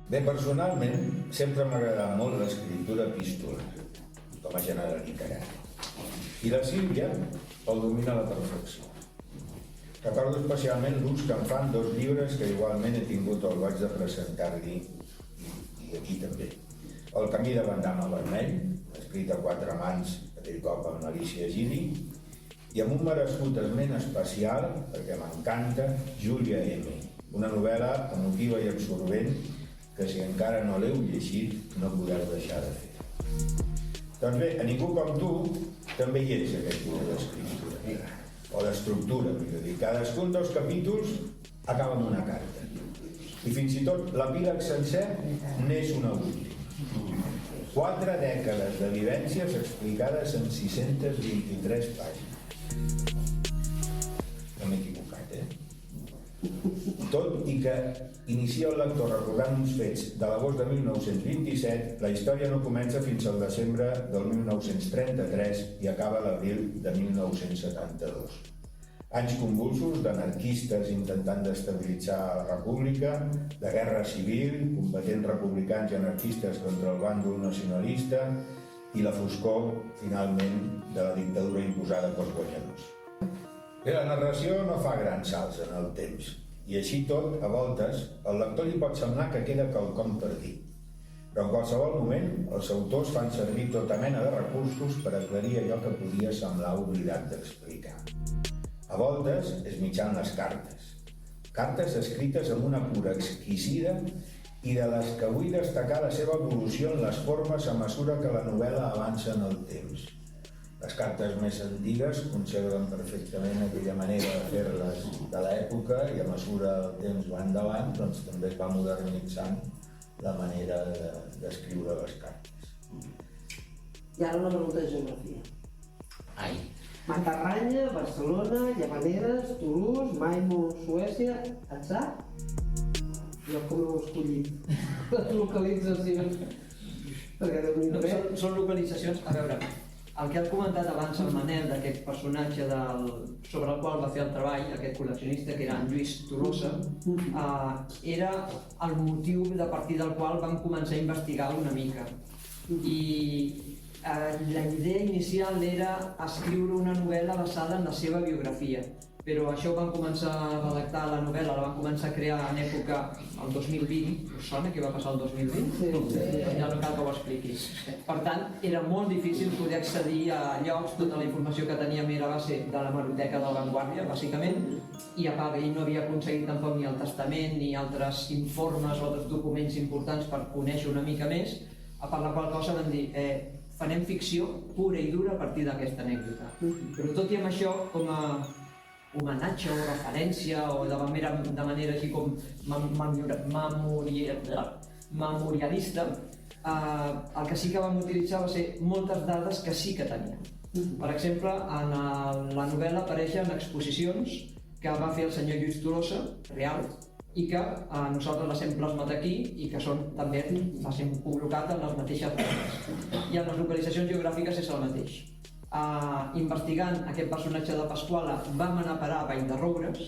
Bé, personalment, sempre m'ha agradat molt l'escriptura epistolar, com a gènere literari. I la Sílvia el domina a la perfecció. Recordo especialment l'ús que en fan dos llibres que igualment he tingut el goig de presentar-li, i aquí també. El camí de bandana vermell, escrit a quatre mans, aquell cop amb Alicia Gili, i amb un merescut esment especial, perquè m'encanta, Júlia M., una novel·la emotiva i absorbent que si encara no l'heu llegit no podeu deixar de fer. Doncs bé, a Ningú com tu també hi és aquest tipus d'escriptura, o d'estructura, millor dir. Cadascun dels capítols acaba amb una carta. I fins i tot l'epíleg sencer n'és una última. 4 dècades de vivències explicades en 623 pàgines. No m'he equivocat, Tot i que inicia el lector recordant uns fets de l'agost de 1927, la història no comença fins al desembre del 1933 i acaba l'abril de 1972. Anys convulsos d'anarquistes intentant d'estabilitzar la república, de guerra civil, combatents republicans i anarquistes contra el bàndol nacionalista i la foscor, finalment, de la dictadura imposada pels guanyadors. Bé, la narració no fa grans salts en el temps, i així tot, a voltes, al lector li pot semblar que queda quelcom per dir. Però en qualsevol moment, els autors fan servir tota mena de recursos per aclarir allò que podia semblar oblidat d'explicar. A voltes és mitjançant les cartes. Cartes escrites amb una cura exquisida i de les que vull destacar la seva evolució en les formes a mesura que la novel·la avança en el temps. Les cartes més antigues conserven perfectament aquella manera de fer-les de l'època i a mesura el temps va endavant, doncs també es va modernitzant la manera d'escriure les cartes. I ara una pregunta de geografia. Ai. Matarranya, Barcelona, Llavaneres, Toulouse, Malmö, Suècia, Atzà? Jo com ho he escollit? Les localitzacions. Perquè Déu-n'hi-do. Són localitzacions, a veure, el que has comentat abans, el Manel, d'aquest personatge sobre el qual va fer el treball, aquest col·leccionista, que era en Lluís Tolosa, era el motiu de partir del qual vam començar a investigar una mica. I la idea inicial era escriure una novel·la basada en la seva biografia, però això ho vam començar a redactar, la novel·la la vam començar a crear en època, el 2020, us sona què va passar el 2020? Sí. Ja no cal que ho expliquis. Per tant, era molt difícil poder accedir a llocs, tota la informació que teníem era a base de l'hemeroteca de La Vanguardia, bàsicament, i a part ell no havia aconseguit tampoc ni el testament ni altres informes o altres documents importants per conèixer una mica més, a part la qual cosa vam dir farem ficció pura i dura a partir d'aquesta anècdota. Però tot i amb això, com a homenatge o referència o de manera així com memorialista, el que sí que vam utilitzar va ser moltes dades que sí que teníem. Per exemple, en la novel·la apareixen exposicions que va fer el senyor Lluís Tolosa, real, i que nosaltres les hem plasmat aquí i que també les hem col·locat en les mateixes zones. I en les localitzacions geogràfiques és el mateix. Investigant aquest personatge de Pasquala vam anar a parar a Vall-de-roures.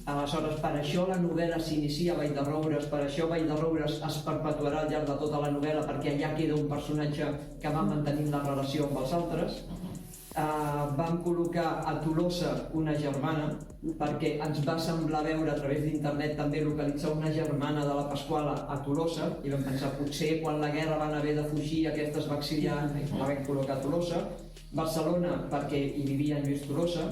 Aleshores, per això la novel·la s'inicia a Vall-de-roures, per això Vall-de-roures es perpetuarà al llarg de tota la novel·la, perquè allà queda un personatge que va mantenint la relació amb els altres. Vam col·locar a Tolosa una germana, perquè ens va semblar veure a través d'internet també localitzar una germana de la Pasquala a Tolosa, i vam pensar potser quan la guerra van haver de fugir aquesta es va exiliar i la vam col·locar a Tolosa. Barcelona, perquè hi vivia en Lluís Tolosa.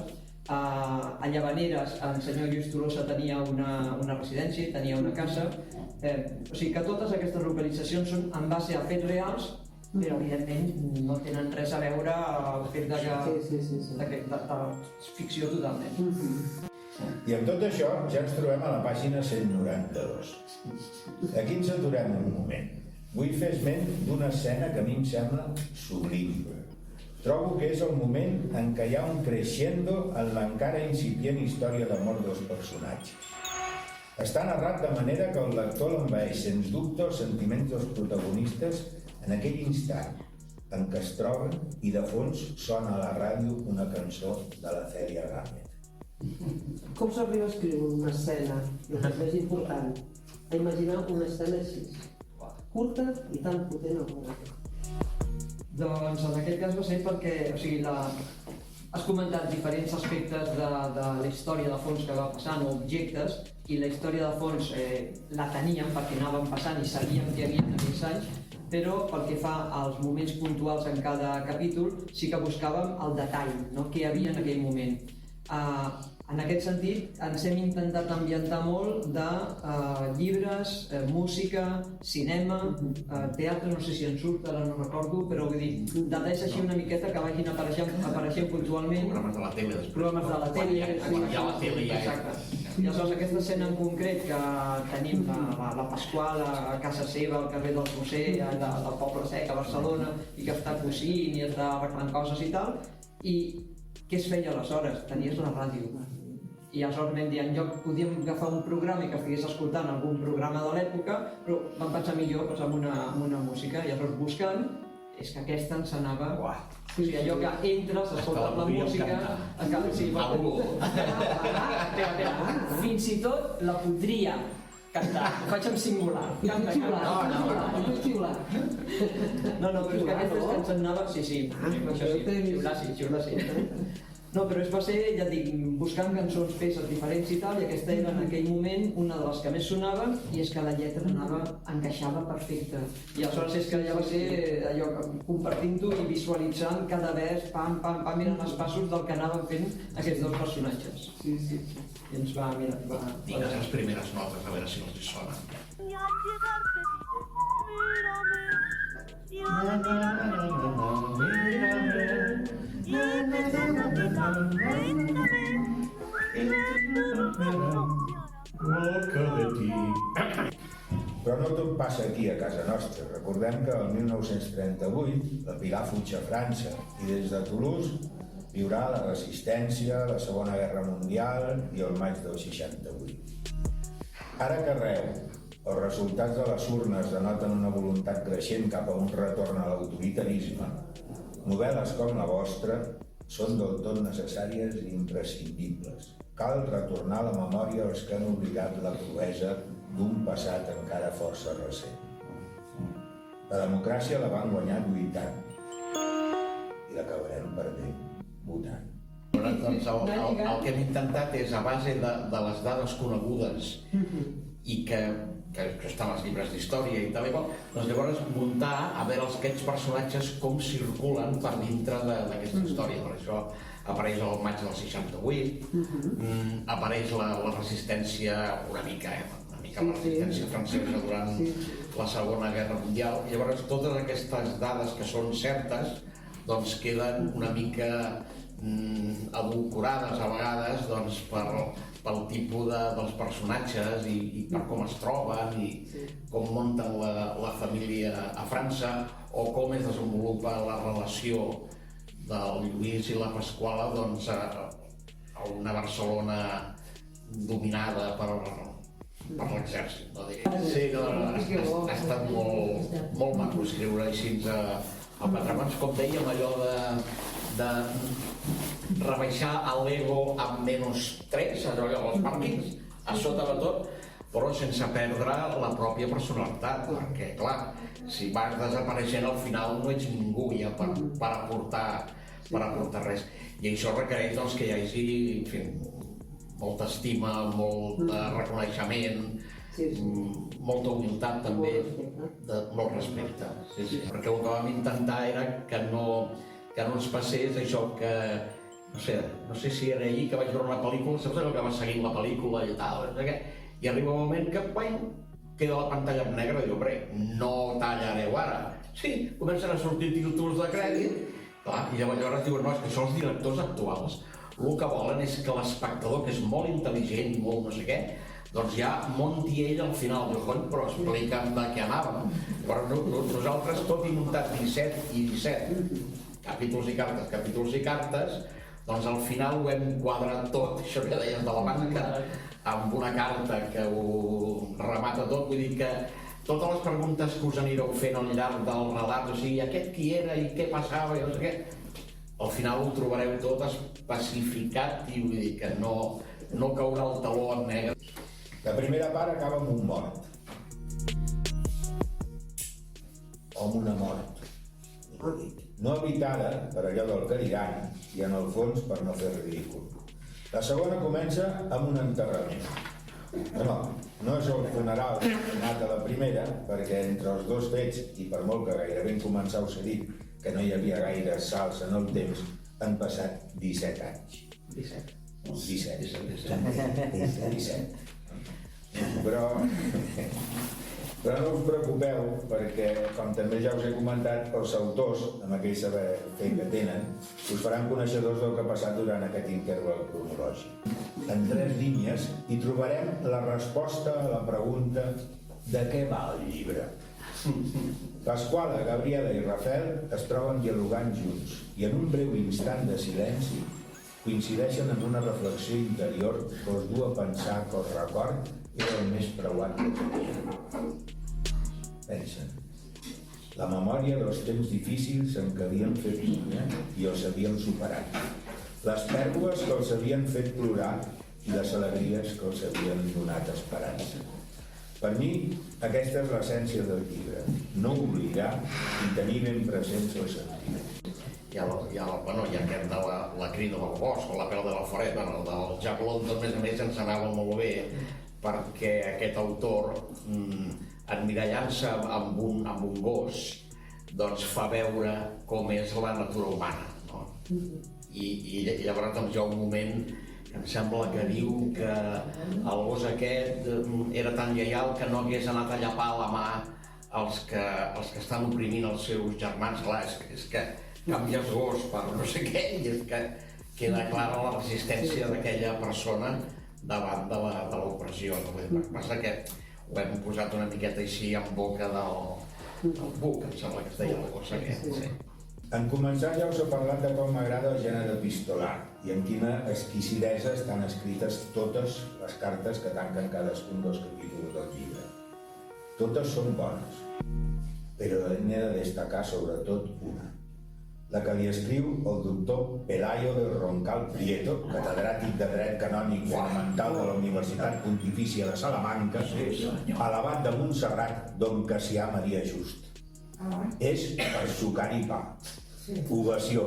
A Llavaneres el senyor Lluís Tolosa tenia una residència, tenia una casa. O sigui que totes aquestes localitzacions són en base a fets reals, però evidentment no tenen res a veure amb el fet de ficció totalment. I amb tot això ja ens trobem a la pàgina 192. Aquí ens aturem un moment. Vull fer esment d'una escena que a mi em sembla sublim. Trobo que és el moment en què hi ha un crescendo en l'encara incipient història d'amor dels personatges. Està narrat de manera que el lector l'envaeix sens dubte els sentiments dels protagonistes en aquell instant en què es troben i de fons sona a la ràdio una cançó de la Cèlia Gámez. Com s'arriba a escriure una escena? El que és més important. a imaginar una escena així, curta i tan potent alhora. Doncs en aquest cas va ser perquè, has comentat diferents aspectes de la història de fons que va passant o objectes, i la història de fons la teníem perquè anàvem passant i sabíem què hi havia en aquells anys, però pel que fa als moments puntuals en cada capítol sí que buscàvem el detall, no? Què hi havia en aquell moment. En aquest sentit, ens hem intentat ambientar molt de llibres, música, cinema, teatre, no sé si en surt, ara no recordo, però vull dir, detalls així una miqueta que vagin apareixent puntualment. Programes de la tele, després. Programes de la tele. Quan hi ha la tele ja és... Exacte. I aleshores aquesta escena en concret que tenim la Pasqual a casa seva, al carrer del Roser, del Poble Sec, a Barcelona, i que està cosint i està arreglant coses i tal, i què es feia aleshores? Tenies la ràdio. I aleshores vam dir, en lloc podíem agafar un programa i que estigués escoltant algun programa de l'època, però vam pensar millor amb una música, i aleshores buscant, és que aquesta ens anava... O sigui, allò que entres, escoltes la música... Sí, espera, fins i tot la podria cantar, ho faig en singular. No, però és que aquesta és que ens anava... Sí, xiular sí. No, però va ser, ja et dic, buscant cançons, peces diferents i tal, i aquesta era en aquell moment una de les que més sonaven, i és que la lletra encaixava perfecte. I aleshores és que ja va ser allò, compartint-ho i visualitzant cada vers, pam, mirant els passos del que anaven fent aquests dos personatges. Sí. I ens va, mira, Digues les primeres notes, a veure si els hi sonen. Però no tot passa aquí a casa nostra. Recordem que el 1938 la Pilar fuig a França i des de Toulouse viurà la resistència, la Segona Guerra Mundial i el maig del 68. Ara que arreu els resultats de les urnes denoten una voluntat creixent cap a un retorn a l'autoritarisme, novel·les com la vostra són del tot necessàries i imprescindibles. Cal retornar a la memòria els que han oblidat la cruesa d'un passat encara força recent. La democràcia la van guanyar lluitant i l'acabarem perdent votant. Doncs el que hem intentat és, a base de les dades conegudes i que estan als llibres d'història i tal i qual, doncs llavors muntar a veure aquests personatges com circulen per dintre d'aquesta història. Per això apareix el maig del 68, apareix la resistència una mica la resistència francesa durant la Segona Guerra Mundial. Llavors totes aquestes dades que són certes doncs queden una mica edulcorades a vegades doncs, pel tipus dels personatges i per com es troben i com munten la família a França o com es desenvolupa la relació del Lluís i la Pasquala doncs, a una Barcelona dominada per l'exèrcit. Sí, ha estat molt maco escriure així al Patramons, com dèiem, allò de rebaixar l'ego amb -3, allò als pàrquings, a sota de tot, però sense perdre la pròpia personalitat, perquè, clar, si vas desapareixent al final no ets ningú ja per aportar res. I això requereix doncs, que hi hagi, en fi, molta estima, molt reconeixement, molta humilitat també, molt respecte. Perquè el que vam intentar era que no ens passés això que, no sé si era ahir que vaig veure una pel·lícula, saps allò que va seguint la pel·lícula i tal, i arriba un moment que queda la pantalla en negre i diu, no tallareu ara. Sí, comencen a sortir títols de crèdit, i llavors diuen, no, és que això els directors actuals el que volen és que l'espectador, que és molt intel·ligent i molt no sé què, doncs ja monti ell al final, però explica'm de què anava. Nosaltres, tot i muntat 17 i 17, capítols i cartes, doncs al final ho hem quadrat tot, això que deies de la banca, amb una carta que ho remata tot, vull dir que totes les preguntes que us anireu fent al llarg del relat, o sigui, aquest qui era i què passava i no sé què, al final ho trobareu tot especificat i vull dir que no caurà el taló en negre. La primera part acaba amb un mort, o amb una mort. No evitada per allò del que diran i en el fons per no fer ridícul. La segona comença amb un enterrament. No és el funeral anat a la primera, perquè entre els dos fets, i per molt que gairebé en començar us he dit que no hi havia gaire salts en el temps, han passat 17 anys. 17. 17. Però no us preocupeu, perquè, com també ja us he comentat, els autors, amb aquell saber fer que tenen, us faran coneixedors del que ha passat durant aquest interval cronològic. En 3 línies hi trobarem la resposta a la pregunta de què va el llibre. Pasquala, Gabriela i Rafael es troben dialogant junts i en un breu instant de silenci coincideixen en una reflexió interior que els du a pensar que el record era el més preuat que tenien. Pensen. La memòria dels temps difícils en què havien fet pinya i els havien superat. Les pèrdues que els havien fet plorar i les alegries que els havien donat esperança. Per mi, aquesta és l'essència del llibre. No oblidar i tenir ben presents els sentiments. I aquest de la crida del bosc, o la pèl de la foreta, el del Jack London, a més ens anava molt bé, perquè aquest autor, emmirallant-se amb un gos, doncs fa veure com és la natura humana, no? I llavors doncs, hi ha un moment que em sembla que diu que el gos aquest era tan lleial que no hagués anat a llapar la mà els que estan oprimint els seus germans. Clar, és que canvies gos per no sé què, i és que queda clara la resistència d'aquella persona davant de l'opressió. El que passa que ho hem posat una miqueta així en boca del Buc, em sembla que es deia el gos aquest. Sí. En començar ja us he parlat de com m'agrada el gènere epistolar i en quina exquisidesa estan escrites totes les cartes que tanquen cadascun dels capítols del llibre. Totes són bones, però n'he de destacar sobretot una. La que li escriu el doctor Pelayo de Roncal Prieto, catedràtic de Dret Canònic Fonamental de la Universitat Pontifícia de Salamanca, a l'abat de Montserrat, don Cassià Maria Just. És per sucar-hi pa. Ovació.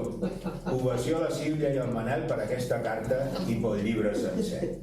Ovació a la Sílvia i al Manel per aquesta carta i pel llibre sencer.